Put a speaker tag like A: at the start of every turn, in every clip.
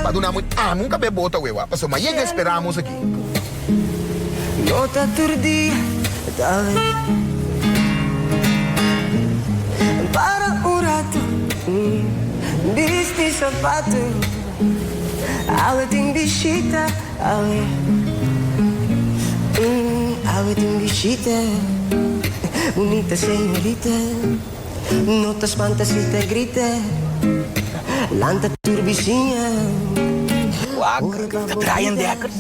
A: Paduna muito amo, nunca bebota uewa. Passou, mas chega esperamos aqui.
B: Nota turdia, talvez para um rato, viste sapato, água tem bichita, água tem bichita, bonita senhorita, notas fantasita grita, lanta turbicinha.
C: Wag, Brian Dekkers.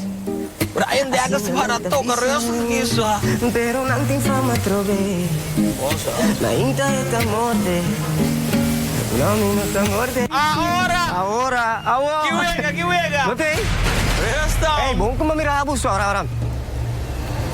C: Brian Dekkers para tocar reus isso.
B: Pero não tem fama trove. Na inta é morte. Não minuta morte. Ahora.
C: Kiwega.
B: Botei.
C: Resta.
B: Hey, bom como mirabo so orang.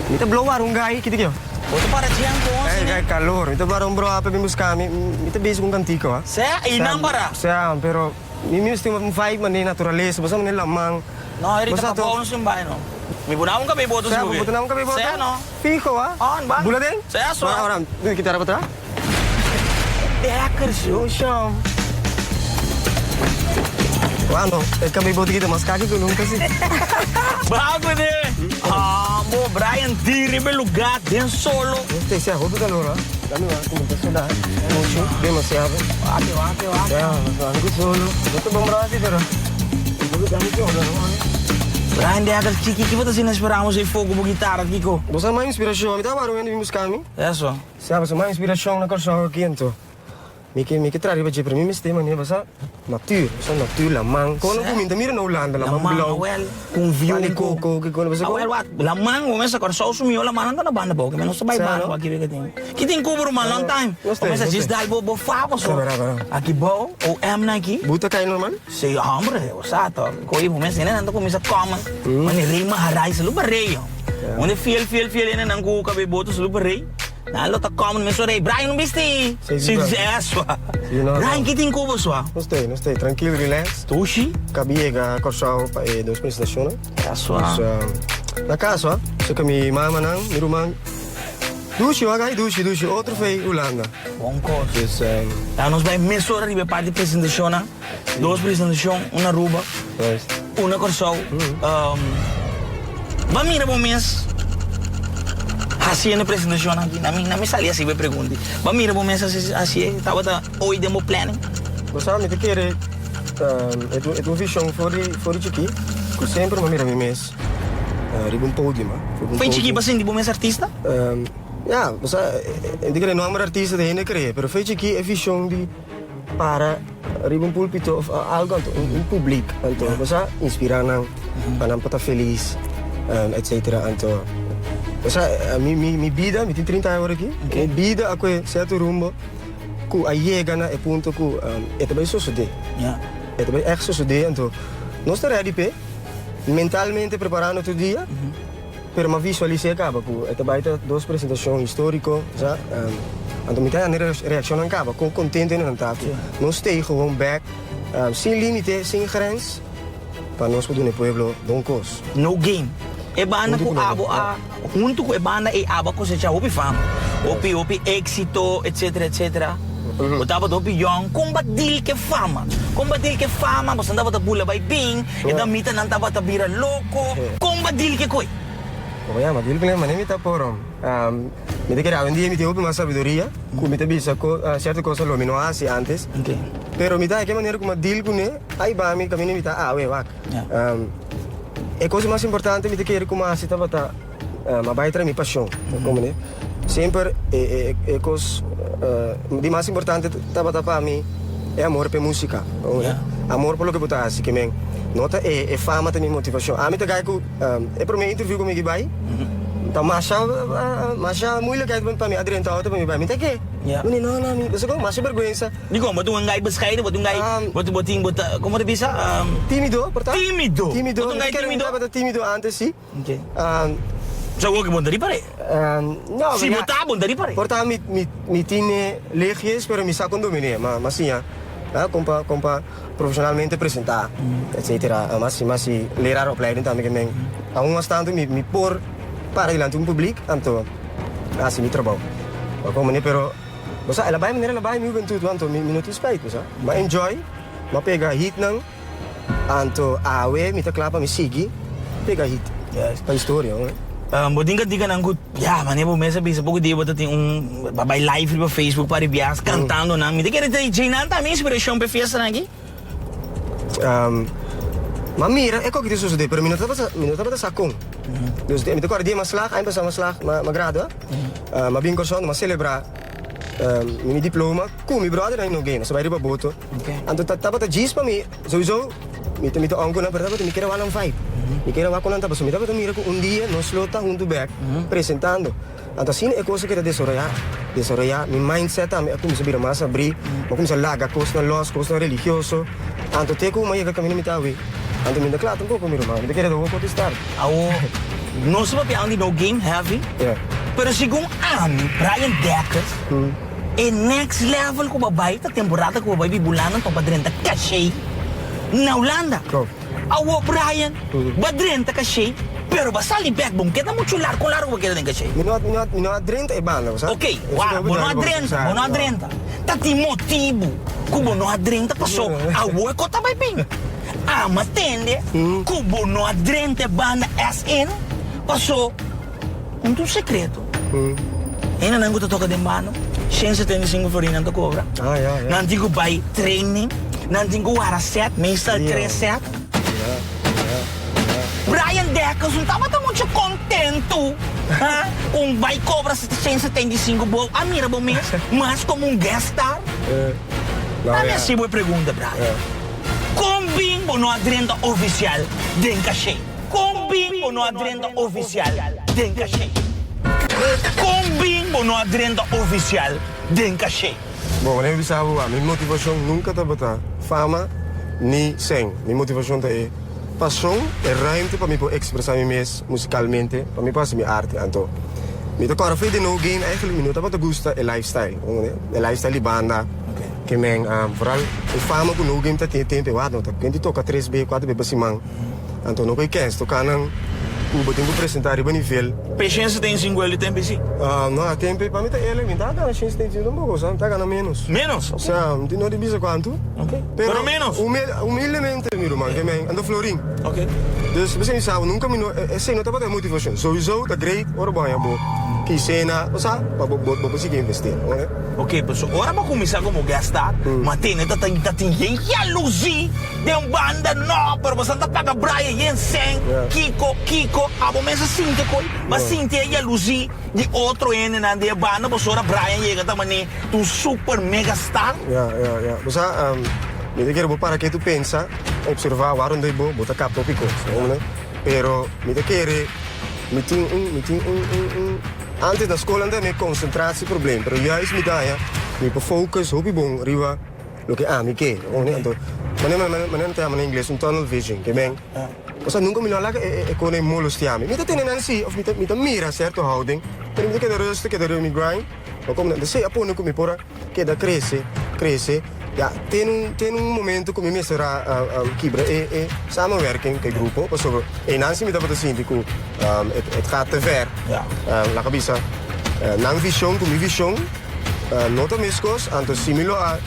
B: Mita blow warung gai kita kyo.
C: Boto para diyan ko.
B: Eh, gai calor. Mita barong bro apa bimus kami. Mita base kung kanti ko.
C: Saya inang para.
B: Saya pero mimis tem um vibe man naturaleza, basta man lamang.
C: No, eri ta papaon simbahay no. May bunawon ka may boto
B: Saya
C: sugi.
B: butuh kami boto.
C: Saya no.
B: Fijo ah.
C: On ba?
B: Bula din?
C: Saya so.
B: Orang. Dito kita dapat ra?
C: Dekkers yo.
B: Show. Ano, kami boto kita mas kaki ko nung kasi.
C: Bago din. Mo Brian diri be lugar den solo.
B: Este siya hobi kalora. Kami wa kumunta sila. Mucho demasiado.
C: Wake.
B: Ya, aku solo. Beto bang berarti pero. Bago kami ko ano.
C: Brian Dekkers Kiki, que você não esperamos aí fogo por guitarra, Kiko?
B: Você é uma inspiração. Me tava barulhando vimos kami.
C: Eso.
B: Sabe, você é uma inspiração na corção aqui então. Miki trari ba para mim me tema ne basa natuur, basa natuur lamang. Kono ko minta mira na Holanda lamang bilaw.
C: Well, com view
B: Pani coco que kono basa ko.
C: Well, what? Lamang, começa agora só sumiu lamang na banda boca, mas não se vai banda aqui que tem. Que tem cover uma long time. Começa diz dal bo fava só. Aqui bo o M na aqui.
B: Buta kay normal?
C: Sei hambre, o sato. Koi começa né, não começa common. Mani rima harai se lupa rei. Onde fiel né, não go cabe boto se lupa rei. Nalo ta common me sorei. Brian não viste? Sim, isso. Brian que tem cover só.
B: Não sei, tranquilo, relax.
C: Tushi?
B: Kabiega corção pa dos prestações.
C: Eso.
B: Na casa, so kami mama nang mirumang. Dushi, outro feio Holanda.
C: Bom coisa.
B: Dus
C: Nós vai mesmo arriba para de apresentação, duas apresentações, uma ruba, uma corção. Vamos mirar bom mês. Assim na apresentação aqui, na minha salia assim vai perguntar. Vamos mirar bom mês assim, tava da hoje demo planning.
B: Você me te querer é tua visão for aqui, que sempre me mira mês. Ribum podium,
C: Foi chique para de bom mês artista?
B: Ja, você eu não é artista de ainda querer, pero foi aqui é visão de para ribum púlpito of algo um público, então você inspirar não, para não estar feliz, etc. Então você mi vida, mi tem 30 anos aqui, mi vida aku certo rumbo, ku ayega na é ponto ku é também só suceder. É também é só suceder, então nós estamos ready pe mentalmente preparando todo dia. Pero ma visualisei acaba ku é também duas apresentações histórico, já então me tem a reação acaba, com contente não tá. Nós stay gewoon back, sem limite, sem grens, para nós poder no pueblo bom cos.
C: No game. E banda com abo junto com a banda e aba com seja opi fama, opi éxito, etc. O tava do young combatil que fama, você andava da bula by bing, e da mita não tava da bira louco, combatil que coi.
B: Kaya madil ko naman mi ta porom. Me te quería un día me te opi más sabiduría, ku me te bisa ko ciertas cosas lo mino así antes.
C: Okay.
B: Pero mi ta de qué manera como deal con ai ba mi camino mi ta we wak. E cosa mais importante mi te querer como así ta bata ma vai tra mi paixão, como né? Sempre cos di mais importante ta bata pa mi é amor pe música, amor por lo que botar assim que men. Nota é fama também motivação. A mim tá gaiko é para mim interview comigo vai. Então masha moeilijk uit para mim Adrian tá para mim vai. Me tá que? Não, me você como masha vergonha.
C: Digo, mas tu um gai bescheiden, mas tu um gai como te bisa?
B: Tímido, portanto.
C: Tímido.
B: Tu gai tímido. Estava tímido antes sim.
C: Okay. Zou ook iemand pare?
B: Não,
C: se botar bom dari pare.
B: Portanto, me tinha legies, pero me saco domine, mas sim, compa profissionalmente apresentar, etc. Mas leraar opleiding também que men. A um instante me por para diante um público, então assim me trabalho. Como né, pero você ela vai me juventude, então me não te respeito, mas enjoy, mas pega hit não, Anto awe, mita klapa mi sigi. Pega hit.
C: Yes.
B: Pa historia, hoor.
C: Bodinga diga nang good. Ya, man, eu mesa bisa pouco dia botar babay live no Facebook para bias cantando na. Me quer dizer Jane também inspiração para festa aqui.
B: Maar mira, ik ook niet zo pero minuto pa sa kong. Dus mi te dia maslag, ay pa sa maslag, magrado. Mabing korson, ma celebra mi diploma, mi brother na no game, sa bayri pa boto.
C: Okay.
B: Anto tapos gis pa mi, sowieso, mi te onko na, pero tapos mi kira 1-5. Mi kira wako na tapos mi tapos mira ko un dia, no slota junto back, presentando. Anto sin e cosa que te desarrollar mi mindset, mi ako mi sabira mas abri, mo ko mi sa laga, kos na los, kos na religioso. Anto te ko mayaga kami ni mitawi. Anto minda klaar, tampoco mi romano. Mi kira do ko testar.
C: Awo, não se papi andi no game heavy.
B: Yeah.
C: Pero segundo Brian Deckers, é next level ko babay, ta temporada ko babay bibulanan pa padrenta cachê na Holanda.
B: Go.
C: Awo Brian, badrenta cachê, pero basali back bom, kita mo chular com largo que den cachê.
B: Minuat 30 e banda, sabe?
C: Ok, bono adrenta. Tati motivo, kubo no adrenta passou, awo ko tabay ping. Matende, kubo no adrenta banda SN, passou um segredo. Ainda não gosto de tocar de mano, 175 florins não cobra. Não digo by training, não digo hora 7, meestal 3-7. Brian Deckers não estava muito contente com vai cobra 175 bol, a mira bom mês, mas como guest star. A minha boa pergunta, Brian. Combin ou não adrenda oficial den cachê? Combin ou não adrenda oficial den cachê? Combin ou não adrenda oficial den cachê?
B: Bom, eu bisa a minha motivação nunca tá botar fama nem sem. Minha motivação é paixão e ruimte para mim poder expressar me mesmo musicalmente, para mim passar minha arte. Então, me toca agora fazer no game eigenlijk me tá botar gosta é lifestyle, é lifestyle de banda. Que men vooral de fama com no game tá tem tempo wat não tá quem toca 3B 4B basimang. Então não conhece tocar não o botem vou apresentar em nível.
C: Patiência tem 5 ele tem PC.
B: Não há tempo para mim tá ele me tá ganhando chance tem não vou sabe tá ganhando menos.
C: Menos?
B: Ou seja, não de bisa quanto?
C: Ok. Pero menos.
B: Humildemente meu irmão que men ando florim.
C: Ok.
B: Dus we zijn samen nunca mino esse não tá para motivação. Sowieso tá great ora bom abo. Que cena, ou seja, para conseguir investir, né?
C: Ok, pessoal, ora para começar como gastar, mas tem jalousia de uma banda não, pero você tá paga Brian, Jensen, Kiko, a começa sinta coi, mas sinta a jalousia de outro ene na de banda, mas ora Brian chega também, tu super mega star.
B: Você, me quero para que tu pensa, observar o onde vou, botar cap tópico, né? Pero me quero, me tem antes da escola ainda me concentratie probleem, pero juist me daar me focus, hoop je bom, riva, lo que me que, então, maneira tem em inglês tunnel vision, que bem, você nunca me laga com nem molos tiame, me tem nansi, of me mira certo houding, pero me queda rustig, queda me grind, maar como de sei apono com me pora, queda cresce, ja, tem momento que me será kibra samenwerking com o grupo, porque e nansi me dá para zien que het gaat te ver. La cabisa, nang vision com vision, nota mescos, anto similo a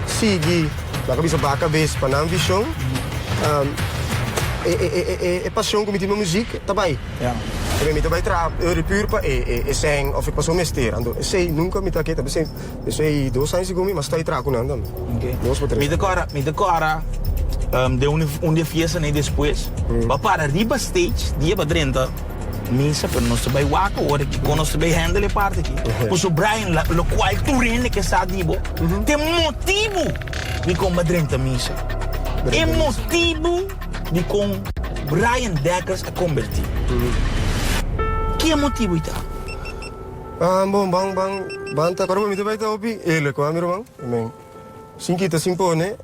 B: sigi, la cabisa baka base para nang vision, paixão com minha música, tá bem. Eu me também trabalho puur para zang of ik pas omesteer. Ando sei nunca me taqueta, sei 2 anos comigo, mas está aí trago não ando.
C: Me decora de onde fiesta nem depois. Para riba stage, dia para drenta. Misa, pero não se vai waco, ora que não se vai handle parte aqui. Pois o Brian, lo qual tu rende que está dibo, tem motivo de combater misa. É motivo de com Brian Deckers a convertir. Que é motivo então?
B: Bom, bang, tá agora me vai tá opi, ele com a meu irmão, men. Sim que tá simpone,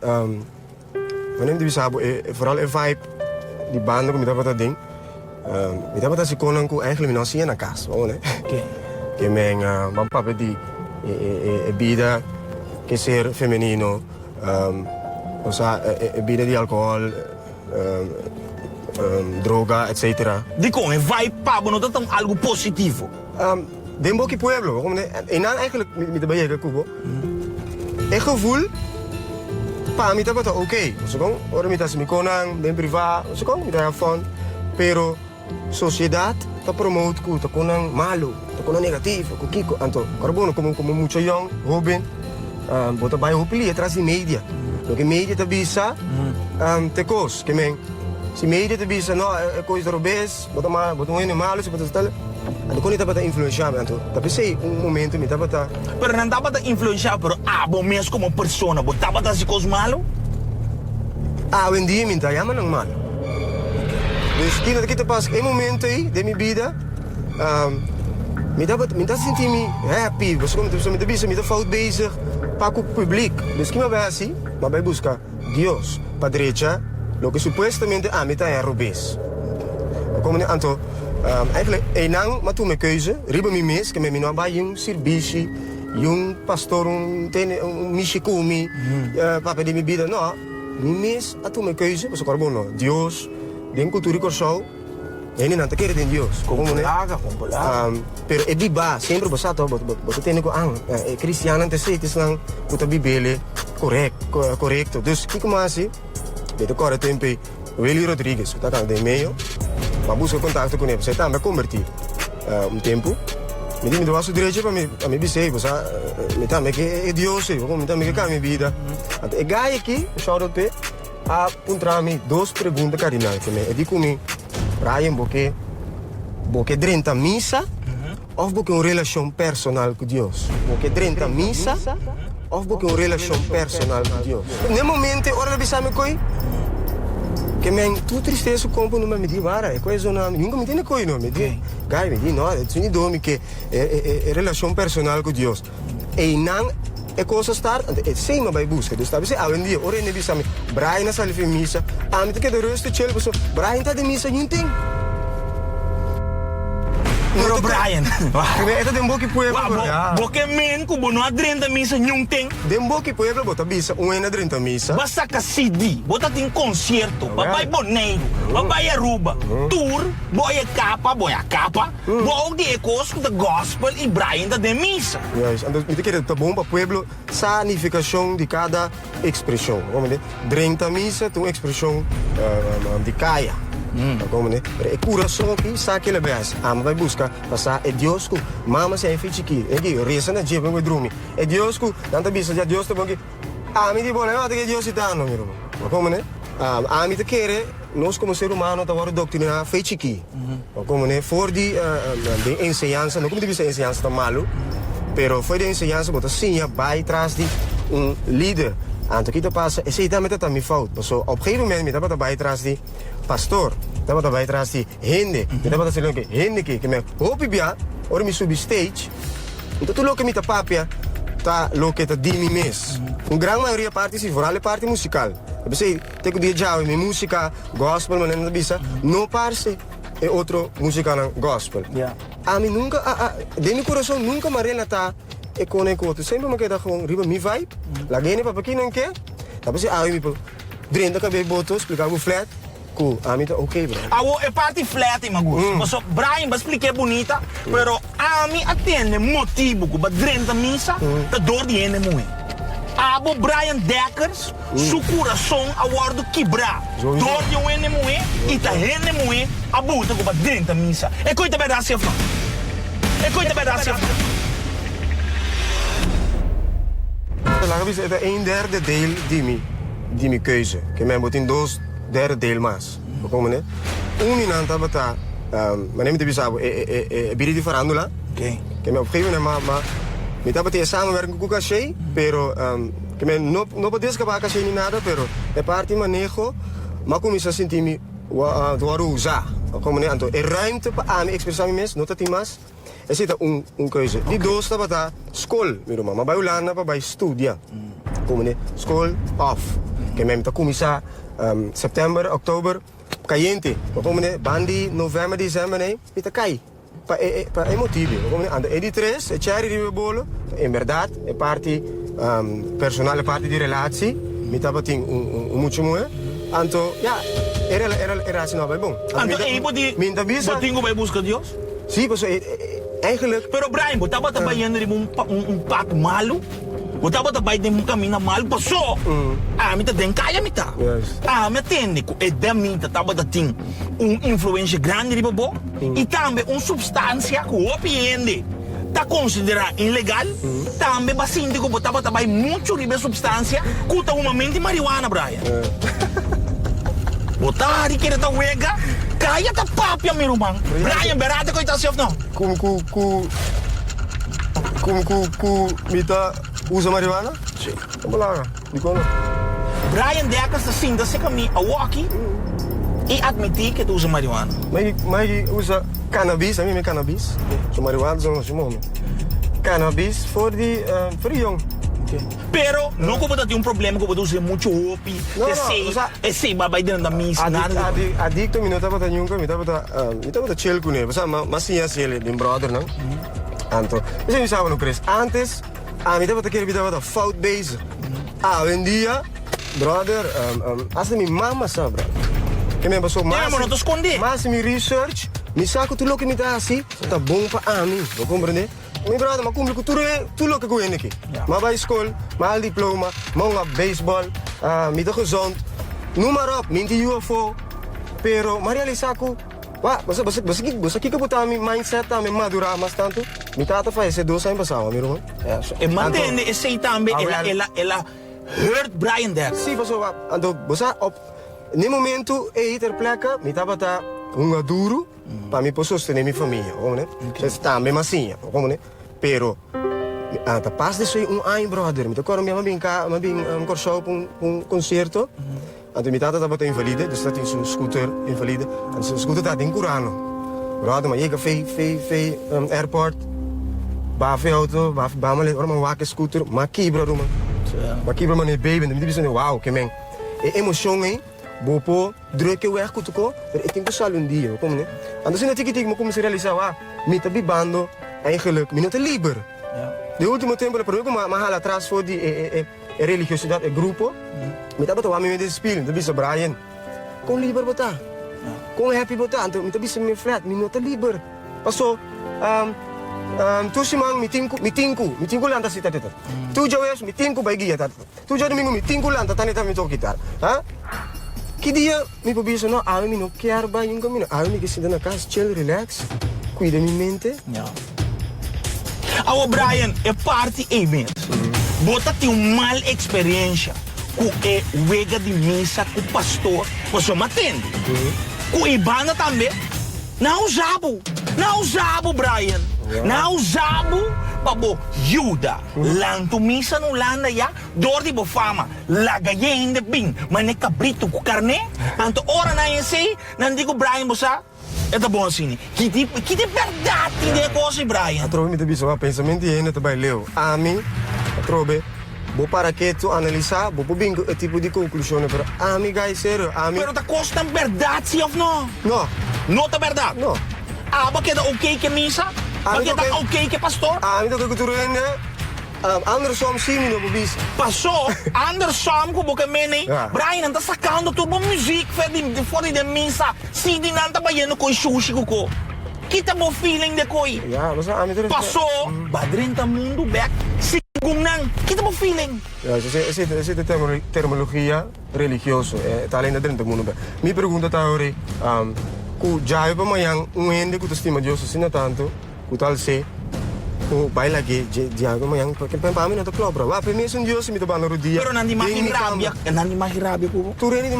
B: mas nem sabe, vooral é vibe de banda que me dá para ding. Me dá para se conan com eigenlijk não sim na casa, né? Que men, bang papo de vida que ser feminino, ou seja, vida de álcool, droga, etc.
C: Die kon een vibe pabo, dat is algo positivo.
B: Demboki pueblo, en dan eigenlijk met de bijna kubo. Ik gevoel pa mi tapa oké. So kung ora mi tas mi konang den priva, so kung mi have fun. Pero sociedad ta promote ku ta konang malo, ta konang negativo, ku kiko anto. Carbono como mucho young, joven. Bota bai hopili atrás de media. Lo que media ta bisa te cos, que men si media ta bisa no coisa robes, bota um malo, se bota tal. Ano kung dapat influenciar anto. Tapi sei momento mi dapat.
C: Pero não dá para influenciar, pero abo mesmo como persona, bo dá para se cos malo?
B: Hoy en día mi ta yaman ng malo. Dus kita pas een momento aí de mi vida, mi dapat sentir me happy, basta como mi dapat bisa mi ta fout bezig, pa com o publiek. Dus kima vai assim, mas vai buscar Dios, pa derecha, lo que supuestamente mi ta é robes. Como ne anto, eigenlijk enang matu me keuze, riba mi mes, que me no ba yung servisi, yung pastor un mishikumi, papa de mi vida, no, mi mes atu me keuze, basta carbono, Dios. Den cultura corso, ele não tá querendo Deus. Como né? Pero é biba, sempre você tá, você tem que é cristiano antes de ser não, puta bíblia correto. Dus que como assim? Beto corre tempo, Willy Rodrigues, tá cá de meio, mas busca contato com ele, você tá me convertir tempo. Me diz me do vaso direito para me dizer, você me tá me que é Deus, como me tá me que cai minha vida. É gai aqui, shout out te. A puntrami duas perguntas cardinais que me digo me Brian porque drenta missa ou porque uma relação personal com Deus porque drenta missa ou porque uma relação personal com Deus no momento ora bisa me coi que me tu tristeza compo não me diz vara é coisa não nunca me tem coi não me diz gai me diz não é tu dorme que é relação personal com Deus e não é coisa estar é sem uma vai busca dus sabe se a um dia ora ne bisa me Brian na sala de missa a mim que de resto chill pessoa Brian tá de missa não tem
C: Pero Brian,
B: esta de boki pueblo
C: porque men ku bono adrenta missa não tem.
B: De boki pueblo bota bisa uma adrenta missa
C: Basta ka CD, bota tem concerto, papai boneiro, papai Aruba, tour, boia capa, boa de ecos da gospel e Brian da de missa.
B: Yes, então me quer tá bom para pueblo sanificação de cada expressão. Como né? Drenta missa tem uma expressão de caia. Como né? É coração aqui, sabe que base. Vai buscar passar é Deus que mama se é feito aqui. É que reza na dia vem dormir. É Deus que tanta bisa já Deus tá bom que me diz boleh que Deus está no meu irmão. Como né? Me te quer nós como ser humano tá agora doutrina feito aqui. Como né? For de ensinança, não como de ensinança tá malo, pero foi de ensinança botar sim vai atrás de líder. Anto kita passa, e se ita meta também falta. So, op een gegeven moment, me dapat bij atrás di pastor, dapat bij atrás di hende, me dapat sa que hende que me hopi bia, or mi subi stage. Então tu lo que me ta papia, ta lo que ta di mi mes. Gran maioria parte si vooral parte musical. Eu sei, te dia já mi música gospel, mas não bisa, no parse é outro música gospel.
C: Yeah.
B: A mim nunca, de mi coração nunca me relata e com outro sempre me queda gewoon riba mi vibe la gene pa pakino nke tapi se awi mi po drenda ka be boto explicar o flat ku a mi tá ok bro
C: Awo é parte flat em Magus. Mas Brian vai explicar bonita, pero a mim atende motivo que ba drenta missa, da dor de ene muito. Abo Brian Deckers, su coração awardo quebrar. Dor de ene muito e ta ene muito, abuta que ba drenta missa. É coisa bem assim, é coisa bem assim.
B: Laten we zeggen, 1/3 deel die mi keuze. Que me moet in 2/3 deel mas. Komen né? Nanta bata, maar neem het bisabo, biri di farandula.
C: Okay.
B: Que me op een gegeven moment maar me tapa te samenwerken com cachê, pero que me no podes escapar cachê ni nada, pero é parte manejo, maar começa a sentir me doar usar. Komen né? Anto é ruimte para me expressar me mes, nota timas. É zit keuze. Die doos dat wat school, maar bij Ulana, bij studia. Komen ne, school off. Que mesmo tá começar september, oktober, caliente. Komen ne, bandi novembro, dezembro né, pita cai. Para emotivo. Komen ne, ande editres, cherry die bolo. In verdade, é parte personal, é parte de relatie. Mita bating muito moe. Anto, ja, era assim não vai bom.
C: Anto, ebo di, batingo vai buscar Deus?
B: Sim, pues eigenlijk.
C: Pero Brian, botava também um pato malo. Utaba ta bay din mo kami na mal paso. Mi ta den kaya mi ta.
B: Yes.
C: Mi atende ko e da mi ta taba da ting influência grande di babo. E também substância que opiende ta considera ilegal. Também basindi ko botaba ta bay muito ribe substância kuta uma mente marijuana, Brian. Botari kira ta wega. Kaya ta papia mi rumang. Brian, berate ko ita self no.
B: Mita usa marijuana?
C: Sim.
B: Vamos lá, di ko no.
C: Brian Dekker sa sinda se kami a walkie e admitir que tu usa marijuana.
B: Mas usa cannabis, a mim é cannabis. So marijuana são os cannabis for the young.
C: Pero não como tem um problema que você usa muito opi, sei babay din da mis nada.
B: Adicto mi nota pata nyunga, mi tapa chill kune, basta masinha sele din brother nang. Anto. Kasi mi sabe no Chris, antes mi tapa querer mi tapa fout base. Vendia brother, as mi mama sabra. Que me passou mais.
C: Não, não esconde.
B: Mas mi research, mi saco tudo que me dá assim, tá bom para mim, vou compreender? Mi brother, ma cumpre tudo que eu aqui. Ma bij school, ma al diploma, ma baseball, mi to gezond. Noem maar op, minti UFO. Pero, ma realiza ko, basta kika po tami mindset tami madura mas tanto. Mi tata fa ese dos años pasado, mi román.
C: E mantende e sei tambe ela hurt Brian Dekker.
B: Sim, pasó, ando, basta op, ne momento e ter pleca, mi tapa ta un duro, para mi posso sostenere mi famiglia, come? Cioè, tambe masinha, come? Pero, ta pas de sei un anno, brother, mi tocca mi mabing corso op un concerto. Anto mi tata tapa invalide, dus dat in zijn scooter invalide. En zijn scooter staat in Curano. Brother, maar je gaat airport, bave auto, bamale, orman wake scooter, maki brother man. Maki brother man e baby, dan die zijn wow, que men. E emoção hein? Bopo, druk je weg kutuko, pero ik denk dat zal een dia, kom ne. En dus in het ticket mo kom se realizar wa, mi tabi bando, eigenlijk minuto liber. De último tempo, pero eu ma hala atrás voor die religiosidade, grupo. Mi tabi to wa mi de spelen, tabi sa Brian. Kom liber bota. Kom happy bota, anto mi tabi sa mi flat, minuto liber. Paso tu simang mitinku lanta sita teta. Tu jawes mitinku bagi ya tat. Tu jadi minggu mitinku lanta tanita mi to gitar. Ha? Que dia me pobisa no, mi no quer ba yung caminho. Mi que se na casa chill, relax, cuida minha mente.
C: Ja. Awo Brian, e party event. Bota ti un mal experiência ku e wega di misa ku pastor, paso matende. Ku ibana tambe. Não usabo Brian. Não usabo pabo Juda. Lanto misa no landa ya, door di bo fama. Lagaye in de bing, mane cabrito ku carne. Anto ora na yen sei, nandi ko Brian bosa. Eta bom sini. Kiti verdade de coisa Brian.
B: Trove mi tabi sa pensamento e ainda também leu. Ami, trove. Bo para que tu analisar, bo bingo e tipo de conclusão para guys sério,
C: Pero ta costa verdade sim of no?
B: No.
C: No ta verdade.
B: No.
C: Ba que da okay que misa? Ba que da okay que pastor?
B: Mi to que tu rende. Andersom sim no bobis.
C: Passou, andersom ko boke mene.
B: Ja.
C: Brian anda sacando turbo muziek voor de misa. Si di nanta ba yeno ko sushi ko. Kita mo feeling de koi.
B: Ja, mas ami to.
C: Passou, badrenta mundo back. Sigum nang, kita mo feeling.
B: Ja, essa terminologia religioso, tá além da dentro do mundo. Me pergunta tá ora, ku jai pa mayang uende ku estima Deus assim tanto, ku tal se ku baila que jai pa mayang porque pa mim não tá claro, va permisso Deus me tá banando dia.
C: Pero nandi mahirabia ko.
B: Tu reni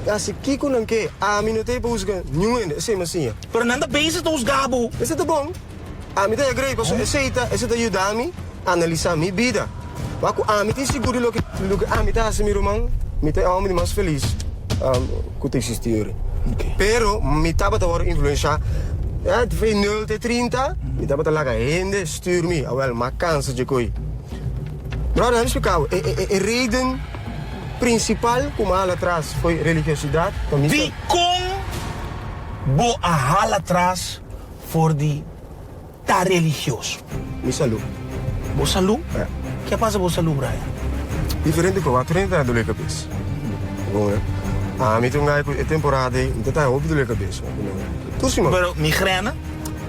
B: assim que ku nang que a mim não tem busca nuende, sei masinha.
C: Pero nanda bezig to os gabo.
B: Esse tá bom. Me tá agrei, passo esse tá ajudar-me a analisar minha vida. Waku me tem seguro lo que me tá assim meu irmão, me tá homem mais feliz. Que te existir. Pero me tava a influenciar. De 0 até 30, me tava a laga ainda stuur me, wel maar kansen de koi. Brother, heb explicar. A reden principal como lá atrás foi religiosidade.
C: Wie kon bo a hala atrás voor die ta religioso?
B: Mi salu.
C: Bo salu? Que passa bo salu, Brian?
B: Diferente com a 30 do le cabeça. Bom, né? Me tem uma temporada aí, então tá óbvio do le cabeça. Tu sim,
C: Pero migraine?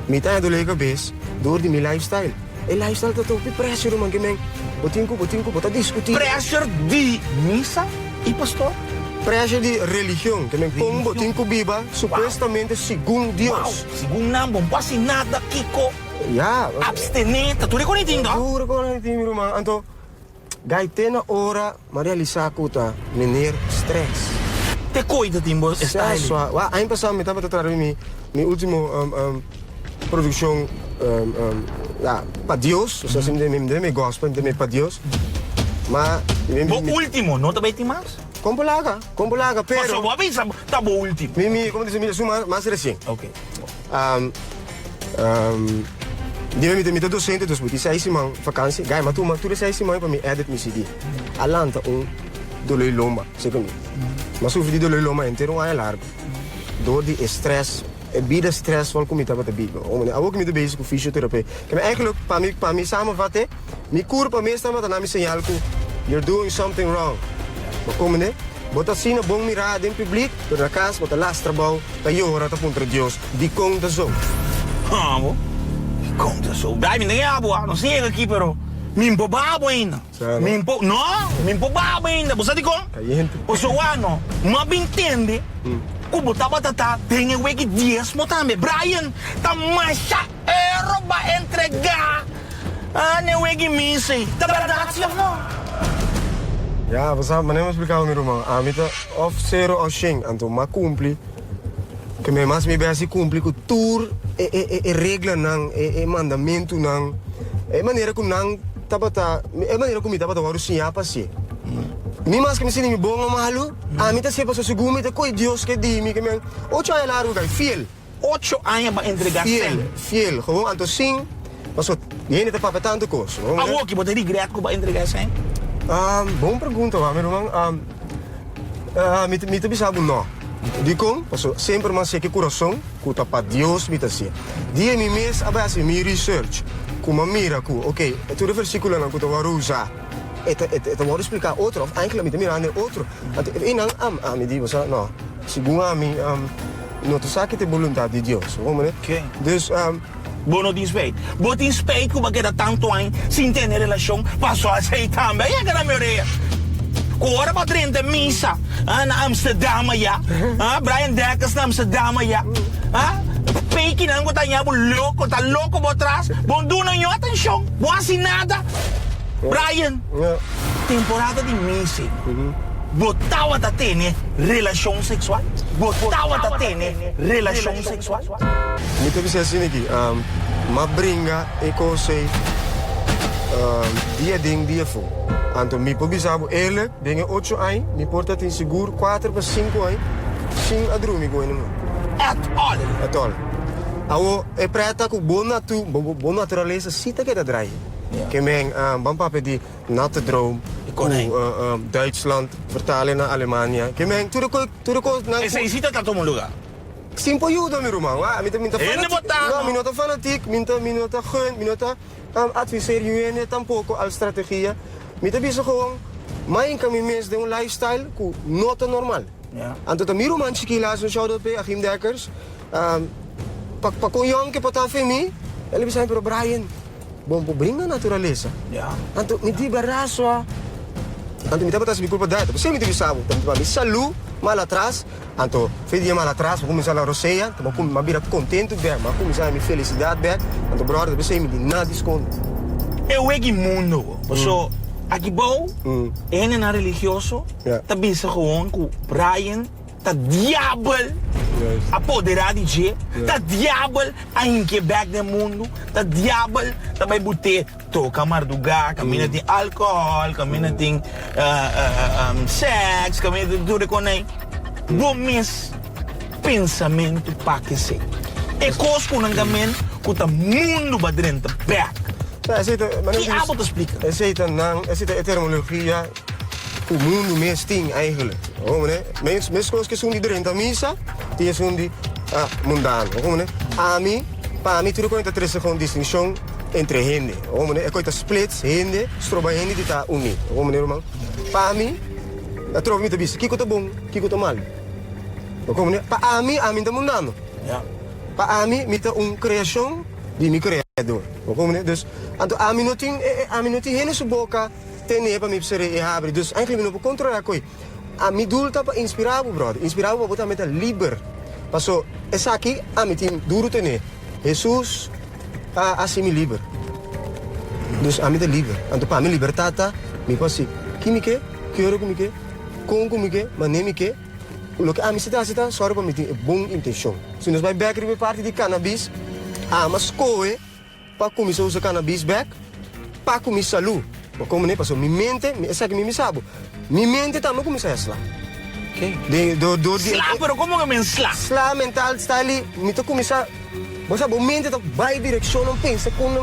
B: Me tá do le cabeça, door die mijn lifestyle. lifestyle tato, pressure man, kemeng. Botingko, bota discutir.
C: Pressure di misa e pastor.
B: Pressure di religião, kemeng. Kung botingko biba, supostamente según
C: Wow,
B: Dios.
C: segundo namo, quase nada, Kiko.
B: Ja.
C: Abstinente, tu reconhece ainda?
B: Duro ko na timi man. Anto, gaite na ora, marealisa ko ta, meneer stress.
C: Te cuida, Timbo, style.
B: Wa, ano pa sa amin, tapos tatrabi mi ultimo produksyon pa Dios. O sea, hindi may gospel, hindi may pa Dios.
C: Bo último, não também tem mais?
B: Kumpulaga, pero...
C: Paso, vou avisar, tá bom último.
B: Como dice, mas recém.
C: Ok.
B: Di ba mi docente, dus buti sa isimang vakantie. Gaya, matuma, tuloy sa isimang pa mi edit mi CD. Alanta doloy loma, sa kami. Masufri di doloy loma, entero nga largo. Door die stress, bida stress wal kumita wat bigo. Ako kami bezig com fysiotherapie. Kami eigenlijk pa mi samenvatten, mi kur pa meestal met nami signal ko, you're doing something wrong. Maar kom ne? Bota sina bong mirada in publiek, door na kas, bota last trabaho, tayo rata puntra Dios, di kong da zo.
C: Vamos. Komt er zo. Bij me niet não sei aqui, pero. Mimpo babo ainda.
B: Sério?
C: Mimpo babo ainda. Você digo?
B: Caliente.
C: O seu ano, mas entende. Como tava tem o que 10 também. Brian, tá macha, ba entregar. Ah, não é que me sei. Tá verdade ou não?
B: Ja, we zijn maar explicar meu irmão. A mita of zero of shing, anto ma cumpli. Que me mas me basi cumpli com tour regla nang mandamento nang maneira com nang tabata maneira com mi tabata waru siya pa si. Mi mas que me sini mi bongo mahalo. A mita siya pa so sigumi ta koi Dios que di mi que me 8 anos largo kay fiel.
C: 8 anos para entregar
B: Fiel, gewoon anto sing. Mas o yene ta papatando ko.
C: Ah, o que botaria direto para entregar sem?
B: Bom pergunta, meu irmão. Mita bisabo no. Dico, paso sempre mas que coração, kuta pa Dios mita sia. Dia mi mes abasi mi research. Kuma mira ku, okay, tu versículo na kuta warusa. Eta vou explicar outro, of eigenlijk mita mira ane outro. Inang mi digo sa no. Sigura mi no tu sa que te voluntad de Dios, vamos né?
C: Okay.
B: Dus
C: Bono din spijt. Bot in spijt kung bakit tanto ay sin tener relasyon, paso a say tambay. Yan ka na mo rin. Kora pa rin de misa. Na Amsterdam ya. Brian Dekkers na Amsterdam ya. Pekin ang kota niya, loko, ta loko mo atrás. Bondo na nyo atensyon. Buwasi nada. Brian, temporada de misa. Botawa ta tene relasyon sexual. Botawa ta tene relasyon sexual.
B: Mita bisa assim aqui, mabringa ecose dia dia fo. Anto mi po bisabo ele, dinge 8 anos, mi porta tin seguro 4 para 5 anos. Sin adrumi ko ino.
C: At all.
B: Awo e preta ku bona naturaleza sita que da drai. Que men bampape di natte droom. Duitsland vertalen naar Alemania. Que men tudo na.
C: Esa isita tá todo lugar.
B: Simpo judo mi rumah, wa. Minta
C: Ele botano.
B: No, minota fanatic, minota gun, minota adviseer je tampoco al strategia. Minta bisa gewoon, main kami mens de un lifestyle ku nota normal.
C: Ja.
B: Anto mi roman chiquila so shout out pe Achim Dekkers. Pa kon yang ke pata femi, ele bisa pero Brian. Bom bringa naturaleza.
C: Ja.
B: Anto mi di baraswa. Anto mi tapatas mi culpa data. Você me teve sabo, tanto mi salu mal atrás. Anto fedia mal atrás, vou começar a roceia, vou mabira contento ver, mas começar a minha felicidade ver. Anto brother, você me di nada esconde.
C: Eu egi mundo. So, aqui bom, ene na religioso, tá bisa gewoon ku Brian, tá diabel. Apoderado de tá diabel a inquebrar do mundo, tá diabel também bote toca mardugar, caminha tem álcool, caminha tem sexo, caminha tem tudo com aí. Bom mês pensamento para que sei. É coisa com nangamen, com o mundo badrenta back. Que abo te explica?
B: Er zit een terminologie, hoe mundo mes ting eigenlijk. Hoor meneer, mensen que são iedereen da misa, die são die mundano. Hoor meneer, para mim tudo conta três com distinção entre gente. Hoor meneer, conta splits gente, stroba gente die tá uni. Hoor meneer, irmão. Para mim, eu trovo muito bicho. Kiko tá bom, kiko tá mal. Hoor meneer, para mim tá mundano.
C: Ja.
B: Para mim, mita criação de mi crea. door. Dus aminoting heen su boca tene pa mi psere e habri. Dus eigenlijk mi no controla koi. Mi doel tapa inspirabo brother. Inspirabo bota meta liber. Paso esaki amitin duro tene. Jesus asimi liber. Dus amita liber. Anto pa mi libertata mi pasi kimike, kyoro kumike, kon kumike, manemike. Lo que ami sita sorry pa mi tin bom intention. Sinus by back ri party di cannabis. Mas koe pa kumisa usa cannabis back. Pa kumisa lu. Como ne paso mi mente, esa que mi misabo. Mi mente tamo kumisa sla.
C: Okay.
B: Sla,
C: pero como que me sla?
B: Sla mental style, mi to kumisa. Bosa bo mente to by direction on pensa con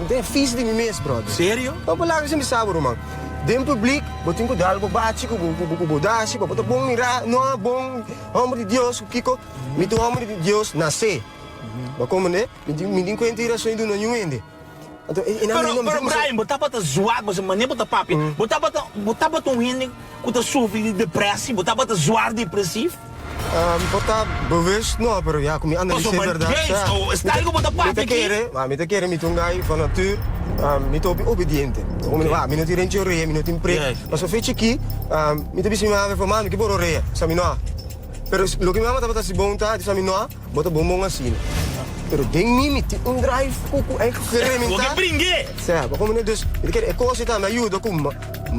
B: de fis di mi mes, brother.
C: Sério?
B: Não pode lá se me sabe, Roman. Dem public, botin ko dal bo bachi ko bo dashi ko boto bom mira, no bom homem de Deus, o kiko, mi to homem de Deus nasce. Ba como ne? Mi din ko entira so indo no nyuende.
C: Pero Brian, botava ta zoar, você mania bota papi. Botava ta hende com ta sofre de depressie, botava ta zoar depressief.
B: Bota bewust, no, pero ja, kom je analyseer verdade.
C: Está algo bota papi aqui.
B: Mi te kere mi tungai van natuur. Mi to obediente. Mi no ti rentio re, mi no ti impre. Ma so fece chi, mi te bisi mi ave for mami che boro re, sa mi no. Pero lo que mi mama tava si bonta, di sa mi no, bota bombong assim. Pero ding mi ti drive kuku eigen gerementa.
C: Wat bringe?
B: Sa, ba como dus, mi te kere e cosa ta me aiuto com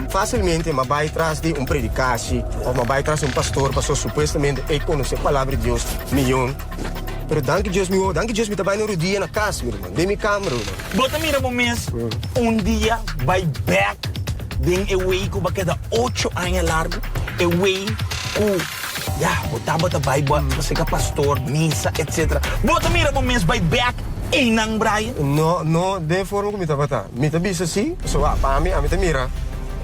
B: facilmente ma vai tras di un predicatie of ma vai tras un pastor, pastor supuestamente e conoce a palavra de Deus milhão. Pero danke Deus mi tabai no dia na casa, meu irmão. Dei mi câmera, irmão.
C: Bota mira moments, dia vai back, ding away ko bakeda 8 anos largo, away ko bota Bible, kasi ka pastor, misa, etc. Bota mira moments vai back, nang Brian.
B: No, de forma como me bata. Me tabi sa si, so pa mi, ami mira.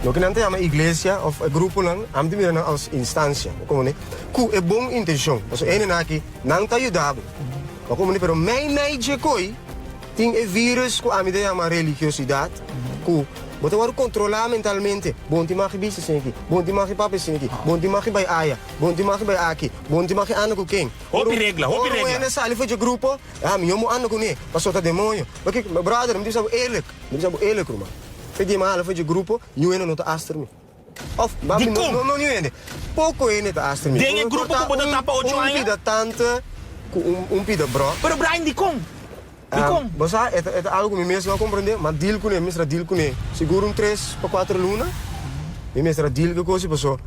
B: Lo que nante ama iglesia of grupo lang, am mira na als instância, como ne? Ku e bom intention. So ene naki nang tayo dabo. Como ne pero may koi ting e virus ku ami de ama religiosidade. Ku bota waru controlar mentalmente. Bom ti maki bisa siniki, bom ti maki papi siniki, bom ti maki by aya, bom ti maki by aki, bom ti maki ano ku king.
C: Hopi regla.
B: Ene sali fo je grupo, mi yomo ano ku ne, pasota demonio. Bakik brother, mi sabu eerlijk, Roma. Vedi male fo je grupo, yueno no ta aster mi. Of babi no yuende. Poco ene ta aster mi.
C: Denge grupo ko bota tapa 8 anos.
B: Pida tante ku pida bro.
C: Pero Brian di kom.
B: Bosa, é algo que me mesmo não compreender, mas deal com ele, seguro 3 para 4 luna. Me mesmo deal que coisa, pessoal.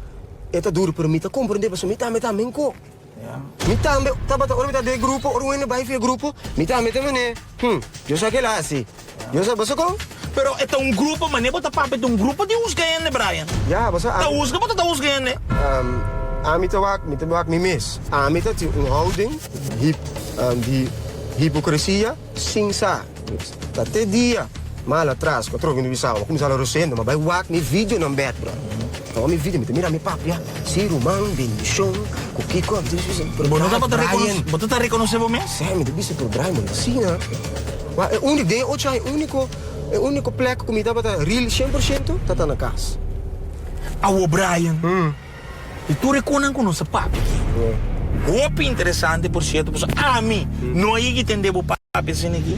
B: É duro para mim, tá compreender, pessoal, me tá menco. Me tá de grupo, ou ele vai ver grupo, me tá né. Eu sei que lá assim. Eu sei, pessoal, como?
C: Pero ito un grupo, man, bota papi, ito un grupo di usga yan, Brian.
B: Ja, bosa.
C: Ta usga yan, eh.
B: Amita wak mi mes. Amita ti een houding, die hipocrisia, sinsa. Tate dia. Mal atrás, que eu troco no visão, como se ela rosendo, mas vai wak ni vídeo não bet, bro. Não, mi vídeo, mira mi papi, ja. Siru man, bendição, kukiko,
C: Bono dapat ta reconocer mo mes?
B: Sim, me debisse por Brian, sim, né? É único, é único plek que me dá para real 100% tá na casa.
C: Awo Brian. E tu reconan ko no sa papi. Hopi interessante por cierto, pues a mí no hay que entender o papi sin aquí.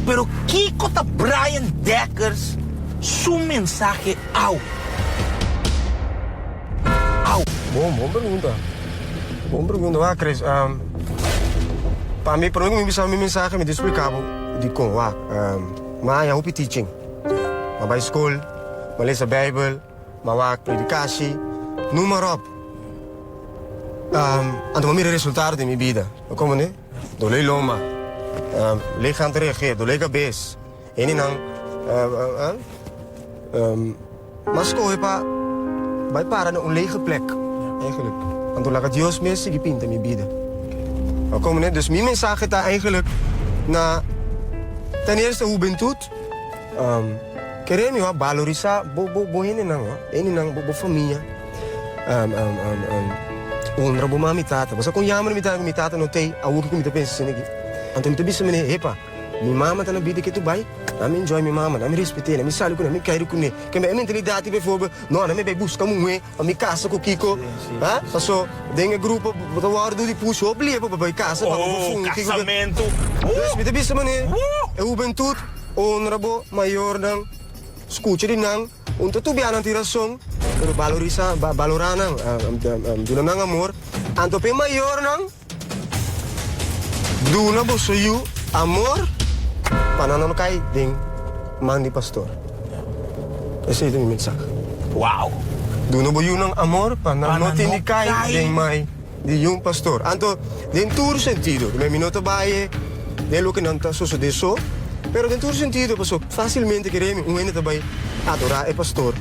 C: Pero Kiko ta Brian Deckers su mensaje au.
B: Bom pergunta. Bom pergunta, wa Chris. Para mim, por mim, bisa mi mensaje me explicava de como, mas eu hopi teaching. Maar bij school, maar lees de Bijbel, maar waak predikatie, noem maar op. En dan meer resultaten in mijn bieden. Dan komen we, dolei loma, leeg gaan te reageren, dolei gabes. En dan, maar school pa, bij para een lege plek, eigenlijk. En toen laat Dios meer zich pinten in mijn bieden. Dan komen we, dus mijn mensage daar eigenlijk na, ten eerste hoe bent het? Queremos valorizar bo hene nang bo família. Honra bo mami tata. Basta kung yaman mi tata no tei, awu ko mi ta pensa sinigi. Anto mi ta bisa mene hepa. Mi mama tá na vida que tu vai. Nami enjoy mi mama, nami respeitei, nami sali com nami cair com ne. Que minha mentalidade bijvoorbeeld, não, nami vai buscar muito, a mi casa com Kiko. Ah, passou, dengue grupo, botar o ar do de puxo, obliga para vai casa, para
C: Oh, casamento.
B: Respeita bisa mané. É juventude, honorable, maior nang, escuta de nang, tu biar nanti rason, pero valorar nang, duna nang amor, antope maior nang, duna bosoyu amor, panano kai ding mandi pastor. Ese itu mensaje.
C: Wow.
B: Duna boyu nang amor, panano tini kai ding mai di yung pastor. Anto din tour sentido, me minuto baie, de lo que nanta so de so. Pero dentro sentido, pasok, facilmente queremos un ene tabay adorar e pastor.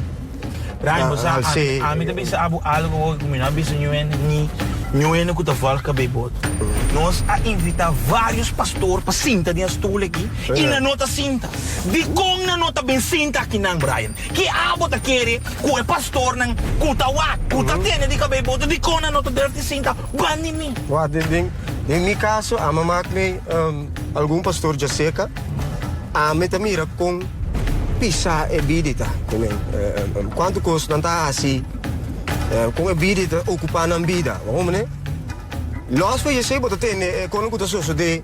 C: Brian, basta amin tabi sa abo algo ko minabi sa Nueno ko taval ka bebot. Nós a invita vários pastores para sinta de stoel aqui e na nota sinta. Di kong na nota ben sinta aqui nang Brian. Que abo ta quere ko e pastor nang kutawak, kutatene di ka bebot. Di kong na nota dirty sinta. Bani mi.
B: Wa ding mi caso ama makme algum pastor Jaseca. Ame tamira kung pisa e bidita. Quanto custa nanta assim? Kung e bidita ocupa ng bida. Waarom ne? Los van je zei wat het in kon ik het zo de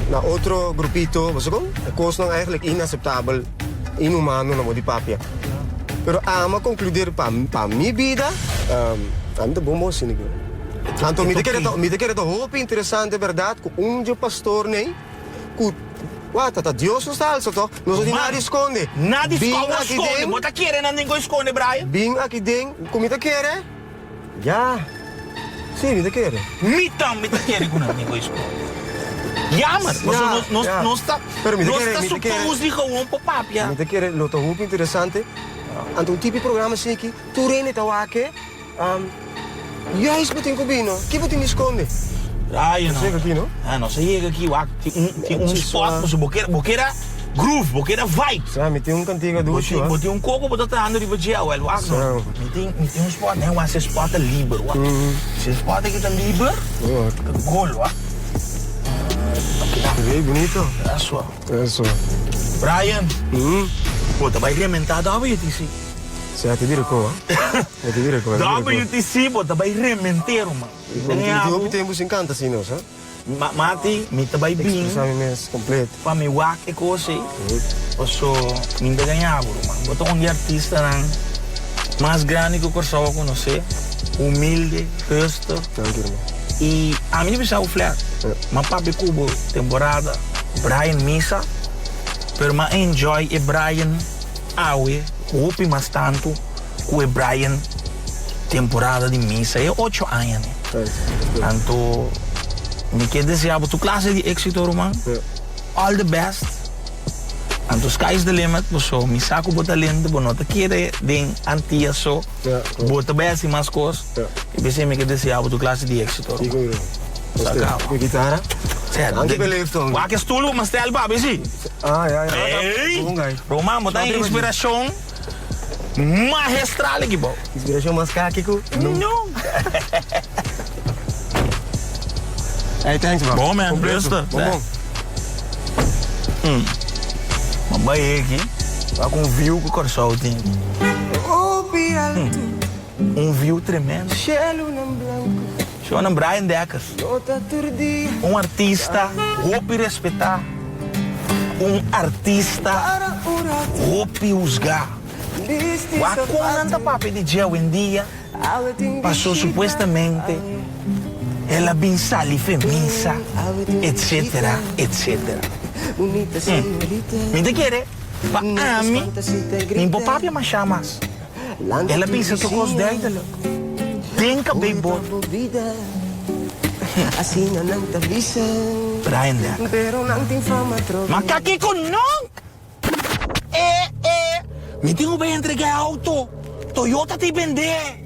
B: na otro grupito, was ook? Kost nog eigenlijk inacceptabel, inhumano na mo di papia. Pero ama concluder pa mi vida, ando bomo sinig. Tanto mi te quero hoop interessante verdade, com pastor nei, cu Wat, dat Dios nos alza toch? Nos di nada esconde.
C: Nada esconde. Wat quiere na ninguém esconde, Brian?
B: Bing aqui ding, como te quer? Ja. Sim, me te quer.
C: Me quer com ninguém esconde. Ja, maar nós está suposto de gewoon para papia.
B: Me te quer, lo to hoop interessante. Ant un tipo programa assim que tu rene tawake. Juist met een cubino. Que você me esconde?
C: Brian,
B: chega aqui, não?
C: Ah, não, chega aqui, tem spot, mas boqueira groove, boqueira vibe.
B: Sabe, tem cantiga do
C: show. Botei coco, botei ando de badia, well, wag não. Tem spot, né? Esse spot é livre, wag. Esse spot aqui tá livre. Gol, wag.
B: Bem bonito.
C: É só. Brian. Pô, tá bem rementado a WTC.
B: Você te vira com,
C: WTC, pô, tá bem rementeiro, mano.
B: Tem tempo sem canta assim, não, sabe?
C: Mati, me tá bem bem.
B: Sabe mesmo, completo.
C: Para me wak e coisa. Ou só, me ainda ganhava, mano. Botou um artista mais grande que eu gostava de conhecer. Humilde, justo. E a mim me saiu flat. Mas papi Cubo, temporada, Brian Misa. Pero ma enjoy e Brian Awe. Hope mais tanto que o Brian temporada de missa é 8 anos, né? Tanto me quer desejar para tu classe de êxito, Roman. All the best. Tanto sky is the limit, so me saco o talento, bo nota querer den antia so, bota bem mais coisas. E pensei me quer desejar para tu classe de êxito.
B: Saca. Com guitarra?
C: Certo.
B: Anche beleefd.
C: Waar is stoel, maar stel babi zie.
B: Ah, ja.
C: Hey, Roman, moet hij inspiratie magistral aqui, bom.
B: Inspiração mais caquico?
C: Não.
B: Hey, thanks, man.
C: Bom, man. Besta.
B: Bom.
C: Mamãe aqui. Vai com um view que o coração tem. View tremendo. Show na Brian Deckers. Artista, roupa respeitar. Artista, roupa usar. Quando papi de dia em dia, passou supostamente, ela bem sali femisa, etc, etc. Me te quer, pa ami, nem po papi mais chamas. Ela pensa que eu gosto dela. Tem cabelo. Brian Decker. Mas aqui com não? Me tenho bem entregar auto. Toyota te vender.